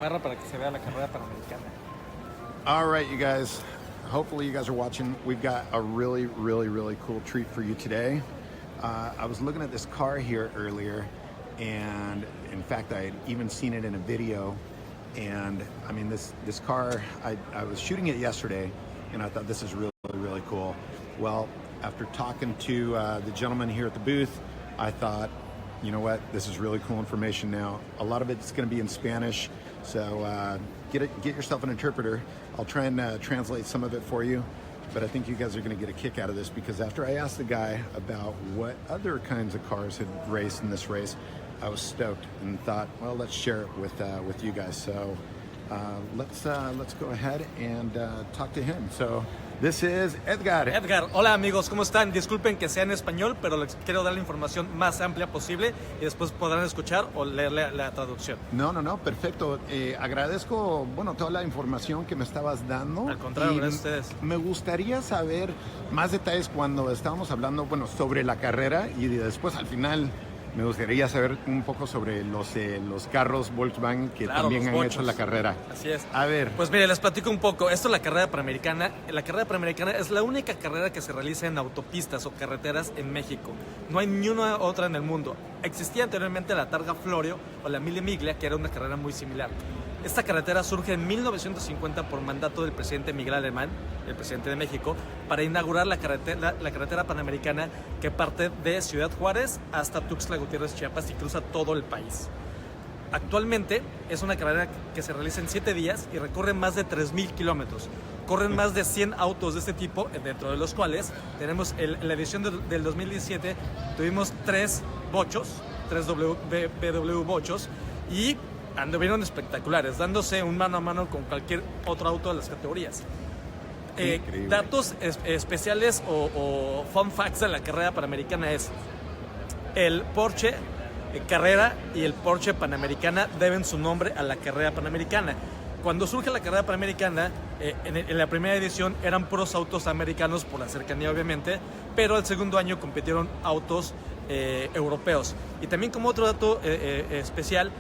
Para que se vea la carrera panamericana. All right, you guys. Hopefully you guys are watching. We've got a really cool treat for you today. I was looking at this car here earlier, and in fact, I had even seen it in a video. And I mean, this car, I was shooting it yesterday, and I thought this is really cool. Well, after talking to the gentleman here at the booth, I thought, you know what, this is really cool information now. A lot of it's going to be in Spanish, so get yourself an interpreter. I'll try and translate some of it for you, but I think you guys are going to get a kick out of this, because after I asked the guy about what other kinds of cars had raced in this race, I was stoked and thought, well, let's share it with you guys. So let's go ahead and talk to him. So this is Edgar. Edgar, hola amigos, ¿cómo están? Disculpen que sea en español, pero les quiero dar la información más amplia posible y después podrán escuchar o leer la traducción. No, perfecto. Agradezco, bueno, toda la información que me estabas dando. Al contrario, gracias a ustedes. Me gustaría saber más detalles cuando estábamos hablando, bueno, sobre la carrera, y después al final me gustaría saber un poco sobre los carros Volkswagen que también han hecho la carrera. Así es. A ver. Pues mire, les platico un poco. Esto es la carrera panamericana. La carrera panamericana es la única carrera que se realiza en autopistas o carreteras en México. No hay ni una otra en el mundo. Existía anteriormente la Targa Florio o la Mille Miglia, que era una carrera muy similar. Esta carretera surge en 1950 por mandato del presidente Miguel Alemán, el presidente de México, para inaugurar la carretera panamericana que parte de Ciudad Juárez hasta Tuxtla Gutiérrez, Chiapas, y cruza todo el país. Actualmente es una carrera que se realiza en 7 días y recorre más de 3,000 kilómetros. Corren más de 100 autos de este tipo, dentro de los cuales tenemos en la edición del 2017 tuvimos 3 bochos, 3 BMW bochos, y anduvieron espectaculares, dándose un mano a mano con cualquier otro auto de las categorías. Datos especiales o fun facts de la carrera panamericana es: el Porsche Carrera y el Porsche Panamericana deben su nombre a la carrera panamericana. Cuando surge la carrera panamericana, en la primera edición eran puros autos americanos por la cercanía, obviamente, pero el segundo año compitieron autos europeos. Y también, como otro dato especial,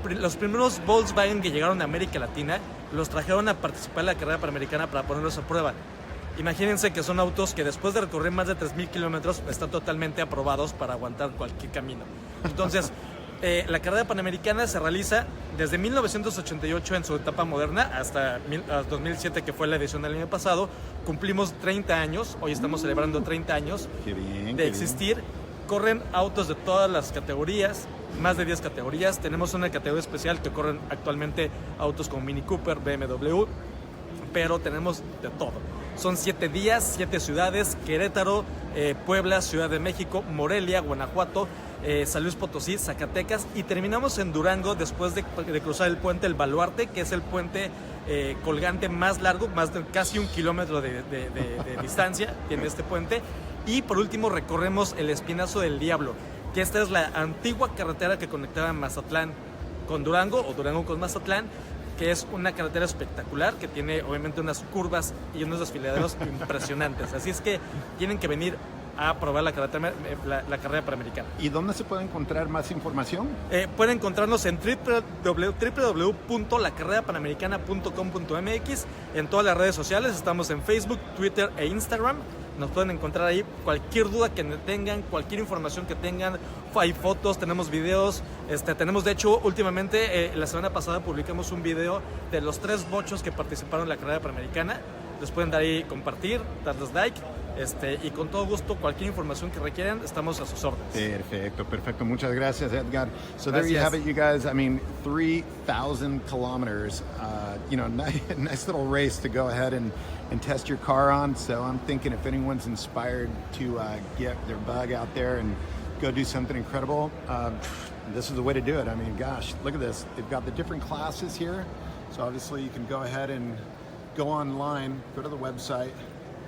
los primeros Volkswagen que llegaron a América Latina los trajeron a participar en la carrera panamericana para ponerlos a prueba. Imagínense que son autos que después de recorrer más de 3,000 kilómetros están totalmente aprobados para aguantar cualquier camino. Entonces, la carrera panamericana se realiza desde 1988 en su etapa moderna hasta 2007, que fue la edición del año pasado. Cumplimos 30 años, hoy estamos celebrando 30 años de existir. Corren autos de todas las categorías, más de 10 categorías. Tenemos una categoría especial que corren actualmente autos como Mini Cooper, BMW, pero tenemos de todo. Son 7 días, 7 ciudades: Querétaro, Puebla, Ciudad de México, Morelia, Guanajuato, San Luis Potosí, Zacatecas, y terminamos en Durango después de cruzar el puente El Baluarte, que es el puente colgante más largo, más de casi 1 kilómetro de distancia tiene este puente. Y por último recorremos el Espinazo del Diablo, que esta es la antigua carretera que conectaba Mazatlán con Durango o Durango con Mazatlán, que es una carretera espectacular que tiene obviamente unas curvas y unos desfiladeros impresionantes. Así es que tienen que venir a probar la carrera panamericana. ¿Y dónde se puede encontrar más información? Pueden encontrarnos en www.lacarrerapanamericana.com.mx. En todas las redes sociales estamos en Facebook, Twitter e Instagram. Nos pueden encontrar ahí. Cualquier duda que tengan, cualquier información que tengan, hay fotos, tenemos videos. Tenemos, de hecho, últimamente, la semana pasada publicamos un video de los 3 bochos que participaron en la carrera panamericana. Les pueden dar ahí, compartir, darles like. Y con todo gusto, cualquier información que requieran, estamos a sus órdenes. Perfecto. Muchas gracias, Edgar. So there you have it, you guys. I mean, 3,000 kilometers. Nice little race to go ahead and test your car on. So I'm thinking if anyone's inspired to get their bug out there and go do something incredible, this is the way to do it. I mean, gosh, look at this. They've got the different classes here. So obviously you can go ahead and go online, go to the website,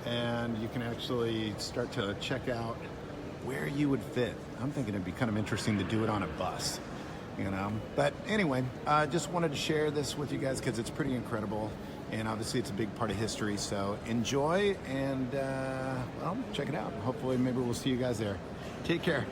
and you can actually start to check out where you would fit. I'm thinking it'd be kind of interesting to do it on a bus, you know. But anyway, I just wanted to share this with you guys because it's pretty incredible, and obviously it's a big part of history. So enjoy and, check it out. Hopefully maybe we'll see you guys there. Take care.